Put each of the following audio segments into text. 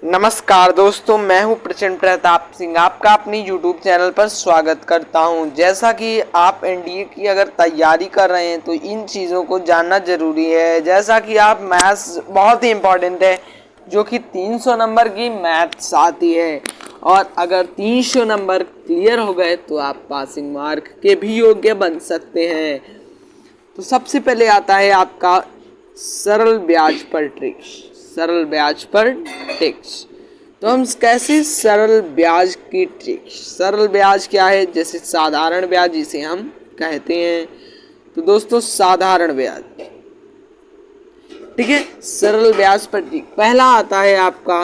नमस्कार दोस्तों, मैं हूं प्रचंड प्रताप सिंह। आपका अपनी YouTube चैनल पर स्वागत करता हूं। जैसा कि आप एनडीए की अगर तैयारी कर रहे हैं तो इन चीज़ों को जानना ज़रूरी है। जैसा कि आप मैथ्स बहुत ही इम्पोर्टेंट है, जो कि 300 नंबर की मैथ्स आती है, और अगर 300 नंबर क्लियर हो गए तो आप पासिंग मार्क के भी योग्य बन सकते हैं। तो सबसे पहले आता है आपका सरल ब्याज पर ट्रिक्स। सरल ब्याज पर ट्रिक्स, तो हम कैसे सरल ब्याज की ट्रिक्स। सरल ब्याज क्या है? जैसे साधारण ब्याज जिसे हम कहते हैं। तो दोस्तों साधारण ब्याज, ठीक है, सरल ब्याज पर ट्रिक पहला आता है आपका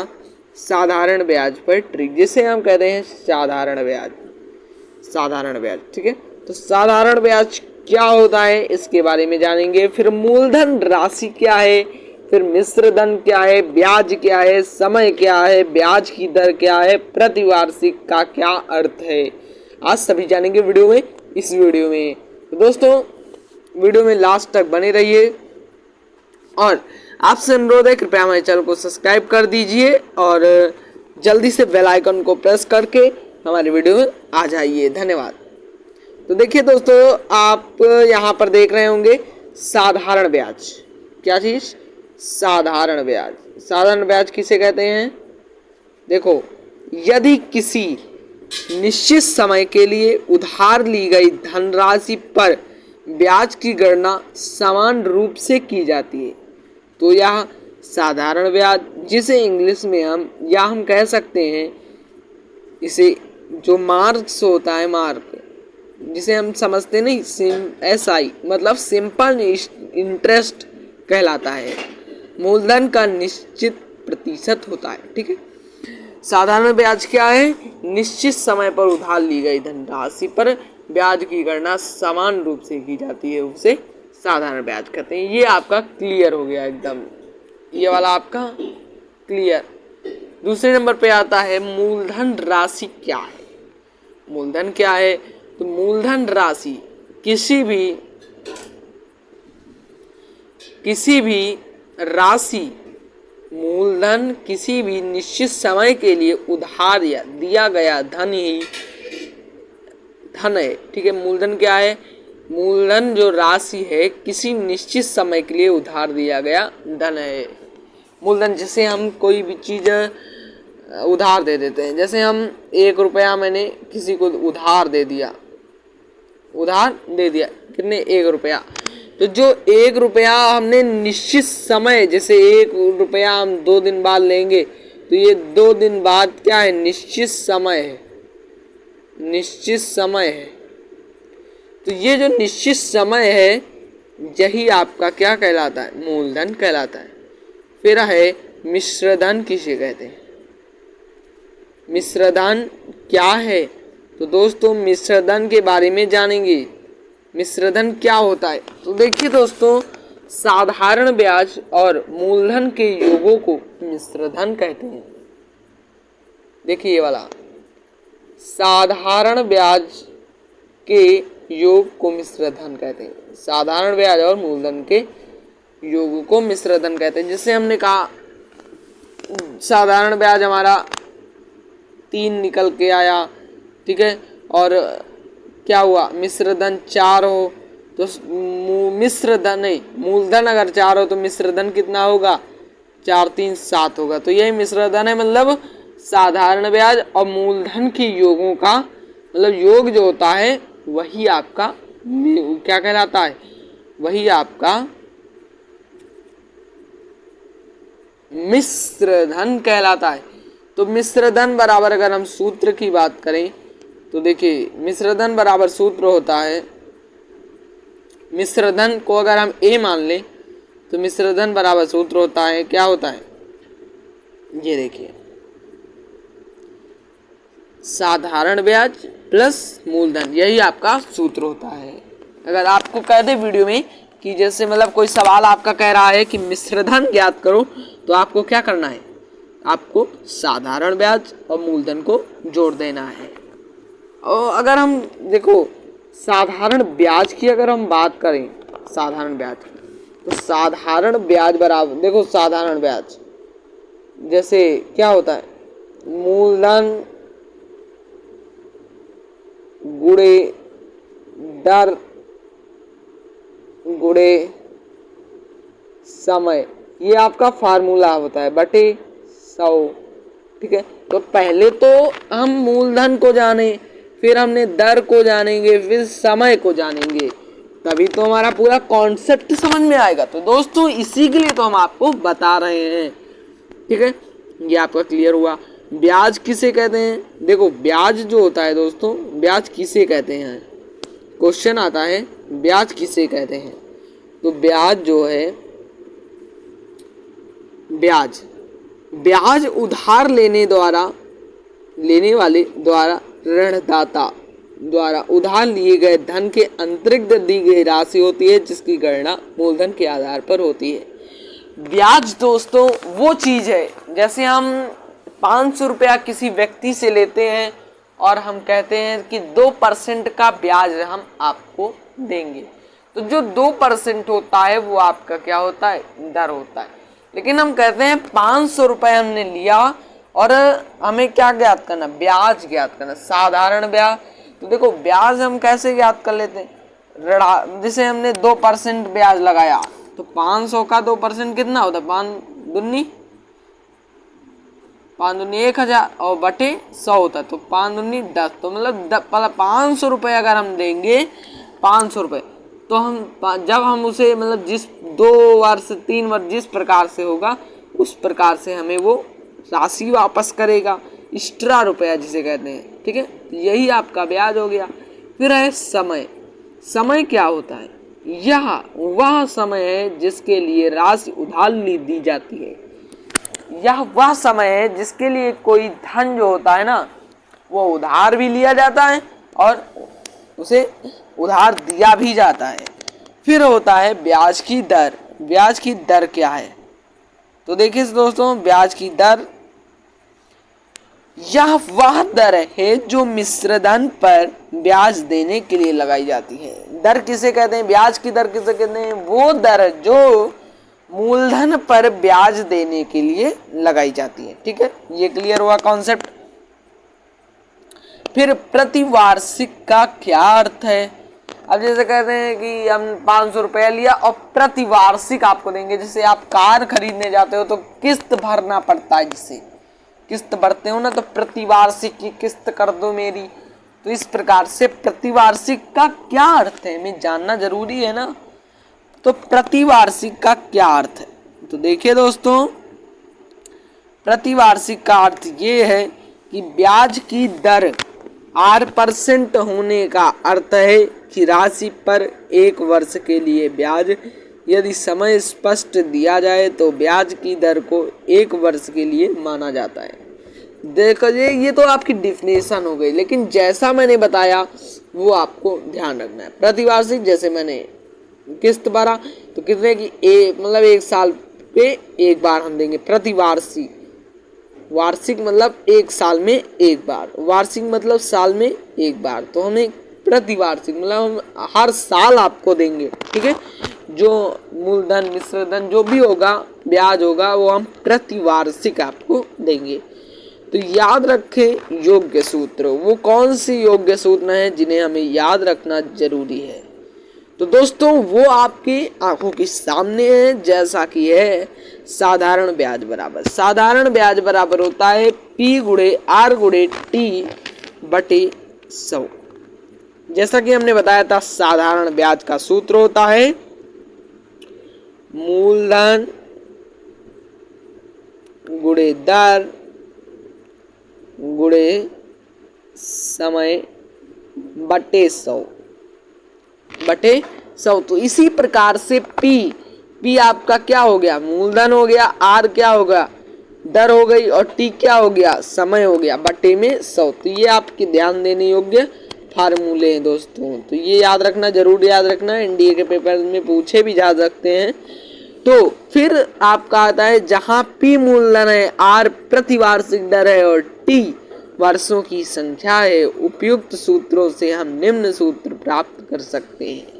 साधारण ब्याज पर ट्रिक, जिसे हम कहते हैं साधारण ब्याज। साधारण ब्याज, ठीक है। तो साधारण ब्याज क्या होता है इसके बारे में जानेंगे। फिर मूलधन राशि क्या है, फिर मिश्र धन क्या है, ब्याज क्या है, समय क्या है, ब्याज की दर क्या है, प्रतिवार्षिक का क्या अर्थ है, आज सभी जानेंगे वीडियो में, इस वीडियो में। तो दोस्तों वीडियो में लास्ट तक बने रहिए, और आपसे अनुरोध है कृपया हमारे चैनल को सब्सक्राइब कर दीजिए और जल्दी से बेल आइकन को प्रेस करके हमारे वीडियो में आ जाइए। धन्यवाद। तो देखिए दोस्तों, आप यहाँ पर देख रहे होंगे साधारण ब्याज। क्या चीज़? साधारण ब्याज। साधारण ब्याज किसे कहते हैं? देखो, यदि किसी निश्चित समय के लिए उधार ली गई धनराशि पर ब्याज की गणना समान रूप से की जाती है तो यह साधारण ब्याज, जिसे इंग्लिश में हम कह सकते हैं इसे जो मार्क्स होता है, मार्क जिसे हम समझते नहीं, SI मतलब सिंपल इंटरेस्ट कहलाता है। मूलधन का निश्चित प्रतिशत होता है, ठीक है। साधारण ब्याज क्या है? निश्चित समय पर उधार ली गई धनराशि पर ब्याज की गणना समान रूप से की जाती है, उसे साधारण ब्याज कहते हैं। ये आपका क्लियर हो गया एकदम, ये वाला आपका क्लियर। दूसरे नंबर पे आता है मूलधन राशि क्या है। मूलधन क्या है? तो मूलधन राशि किसी भी राशि, मूलधन किसी भी निश्चित समय के लिए उधार या दिया गया धन है, ठीक है। मूलधन क्या है? मूलधन जो राशि है किसी निश्चित समय के लिए उधार दिया गया धन है। मूलधन जैसे हम कोई भी चीज़ उधार दे देते हैं, जैसे हम 1 रुपया मैंने किसी को उधार दे दिया, कितने? 1 रुपया। तो जो 1 रुपया हमने निश्चित समय, जैसे 1 रुपया हम 2 दिन बाद लेंगे, तो ये 2 दिन बाद क्या है? निश्चित समय है, निश्चित समय है। तो ये जो निश्चित समय है यही आपका क्या कहलाता है? मूलधन कहलाता है। फिर है मिश्रधन, किसे कहते हैं? मिश्रधन क्या है? तो दोस्तों मिश्रधन के बारे में जानेंगे। मिश्रधन क्या होता है? तो देखिए दोस्तों, साधारण ब्याज और मूलधन के योगों को मिश्रधन कहते हैं। देखिए ये वाला साधारण ब्याज के योग को मिश्रधन कहते हैं। साधारण ब्याज और मूलधन के योग को मिश्रधन कहते हैं। जैसे हमने कहा साधारण ब्याज हमारा 3 निकल के आया, ठीक है, और क्या हुआ? मिश्रधन 4 हो तो मिश्रधन नहीं, मूलधन अगर 4 हो तो मिश्रधन कितना होगा? 4 3 7 होगा। तो यही मिश्रधन है, मतलब साधारण ब्याज और मूलधन के योगों का, मतलब योग जो होता है वही आपका क्या कहलाता है? वही आपका मिश्रधन कहलाता है। तो मिश्रधन बराबर अगर हम सूत्र की बात करें तो देखिए, मिश्रधन बराबर सूत्र होता है, मिश्रधन को अगर हम A मान लें तो मिश्रधन बराबर सूत्र होता है, क्या होता है? ये देखिए, साधारण ब्याज प्लस मूलधन, यही आपका सूत्र होता है। अगर आपको कह दे वीडियो में कि जैसे मतलब कोई सवाल आपका कह रहा है कि मिश्रधन ज्ञात करो, तो आपको क्या करना है? आपको साधारण ब्याज और मूलधन को जोड़ देना है। और अगर हम देखो साधारण ब्याज की अगर हम बात करें, साधारण ब्याज, तो साधारण ब्याज बराबर, देखो साधारण ब्याज जैसे क्या होता है, मूलधन गुणे दर गुणे समय, ये आपका फार्मूला होता है बटे 100। ठीक है, तो पहले तो हम मूलधन को जाने, फिर हमने दर को जानेंगे, फिर समय को जानेंगे, तभी तो हमारा पूरा कॉन्सेप्ट समझ में आएगा। तो दोस्तों इसी के लिए तो हम आपको बता रहे हैं। ठीक है, ये आपका क्लियर हुआ। ब्याज किसे कहते हैं? देखो ब्याज जो होता है दोस्तों, ब्याज किसे कहते हैं, क्वेश्चन आता है ब्याज किसे कहते हैं। तो ब्याज जो है, ब्याज उधार लेने वाले द्वारा ऋणदाता द्वारा उधार लिए गए धन के अतिरिक्त दी गई राशि होती है, जिसकी गणना मूलधन के आधार पर होती है। ब्याज दोस्तों वो चीज है, जैसे हम 500 रुपया किसी व्यक्ति से लेते हैं और हम कहते हैं कि 2% का ब्याज हम आपको देंगे, तो जो 2% होता है वो आपका क्या होता है, दर होता है। लेकिन हम कहते हैं 500 रुपये हमने लिया और हमें क्या ज्ञात करना, ब्याज ज्ञात करना, साधारण ब्याज। तो देखो ब्याज हम कैसे ज्ञात कर लेते हैं, जैसे हमने 2% ब्याज लगाया, तो 500 का 2% कितना होता है, 5 दूनी 1000 और बटे 100 होता है, तो 5 दूनी 10, तो मतलब 500 रुपये अगर हम देंगे, 500 रुपये, तो हम जब हम उसे मतलब जिस 2 वर्ष 3 वर्ष जिस प्रकार से होगा उस प्रकार से हमें वो राशि वापस करेगा, एक्स्ट्रा रुपया जिसे कहते हैं। ठीक है, यही आपका ब्याज हो गया। फिर है समय। समय क्या होता है, यह वह समय है जिसके लिए राशि उधार दी जाती है। यह वह समय है जिसके लिए कोई धन जो होता है ना, वो उधार भी लिया जाता है और उसे उधार दिया भी जाता है। फिर होता है ब्याज की दर। ब्याज की दर क्या है, तो देखिए दोस्तों, ब्याज की दर यह वह दर है जो मिश्र धन पर ब्याज देने के लिए लगाई जाती है। दर किसे कहते हैं, ब्याज की दर किसे कहते हैं, वो दर जो मूलधन पर ब्याज देने के लिए लगाई जाती है। ठीक है, ये क्लियर हुआ कॉन्सेप्ट। फिर प्रतिवार्षिक का क्या अर्थ है, अब जैसे कहते हैं कि हम 500 रुपया लिया और प्रतिवार्षिक आपको देंगे, जैसे आप कार खरीदने जाते हो तो किस्त भरना पड़ता है, जिसे किस्त भरते हो ना, तो प्रतिवार्षिक की किस्त कर दो मेरी, तो इस प्रकार से प्रतिवार्षिक का क्या अर्थ है हमें जानना जरूरी है ना। तो प्रतिवार्षिक का क्या अर्थ है, तो देखिए दोस्तों, प्रतिवार्षिक का अर्थ ये है कि ब्याज की दर 8% होने का अर्थ है कि राशि पर 1 वर्ष के लिए ब्याज यदि समय स्पष्ट दिया जाए तो ब्याज की दर को 1 वर्ष के लिए माना जाता है। देखो ये तो आपकी डिफिनेशन हो गई, लेकिन जैसा मैंने बताया वो आपको ध्यान रखना है। प्रतिवार्षिक जैसे मैंने किस्त भरा तो कितने की मतलब 1 साल पे 1 बार हम देंगे। प्रतिवार्षिक, वार्षिक मतलब 1 साल में 1 बार, वार्षिक मतलब साल में 1 बार, तो हमें प्रतिवार्षिक मतलब हम हर साल आपको देंगे। ठीक है, जो मूलधन मिश्रधन जो भी होगा ब्याज होगा वो हम प्रतिवार्षिक आपको देंगे। तो याद रखें योग्य सूत्र, वो कौन सी योग्य सूत्र है जिन्हें हमें याद रखना जरूरी है। तो दोस्तों वो आपकी आंखों के सामने है, जैसा कि है साधारण ब्याज बराबर, साधारण ब्याज बराबर होता है P गुणे R गुणे T बटे 100। जैसा कि हमने बताया था साधारण ब्याज का सूत्र होता है मूलधन गुणे दर गुणे समय बटे 100 बटे 100। तो इसी प्रकार से P आपका क्या हो गया, मूलधन हो गया, R क्या होगा, दर हो गई, और T क्या हो गया, समय हो गया, बटे में 100। तो ये आपके ध्यान देने योग्य फार्मूले हैं दोस्तों, तो ये याद रखना, जरूर याद रखना, एनडीए के पेपर में पूछे भी जा सकते हैं। तो फिर आपका आता है जहां P मूलधन है, R प्रतिवार्षिक दर है और T वर्षों की संख्या है, उपयुक्त सूत्रों से हम निम्न सूत्र प्राप्त कर सकते हैं।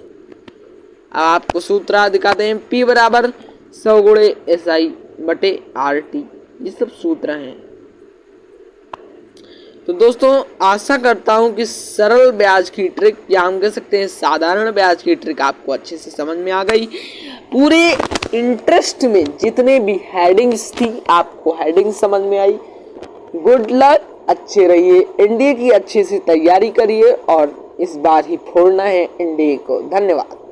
अब आपको सूत्र दिखाते हैं। P बराबर 100 गुणे SI बटे RT, ये सब सूत्र हैं। तो दोस्तों आशा करता हूं कि सरल ब्याज की ट्रिक या हम कह सकते हैं साधारण ब्याज की ट्रिक आपको अच्छे से समझ में आ गई। पूरे इंटरेस्ट में जितने भी हेडिंग्स थी आपको हेडिंग समझ में आई। गुड लक, अच्छे रहिए, एनडीए की अच्छे से तैयारी करिए और इस बार ही फोड़ना है एनडीए को। धन्यवाद।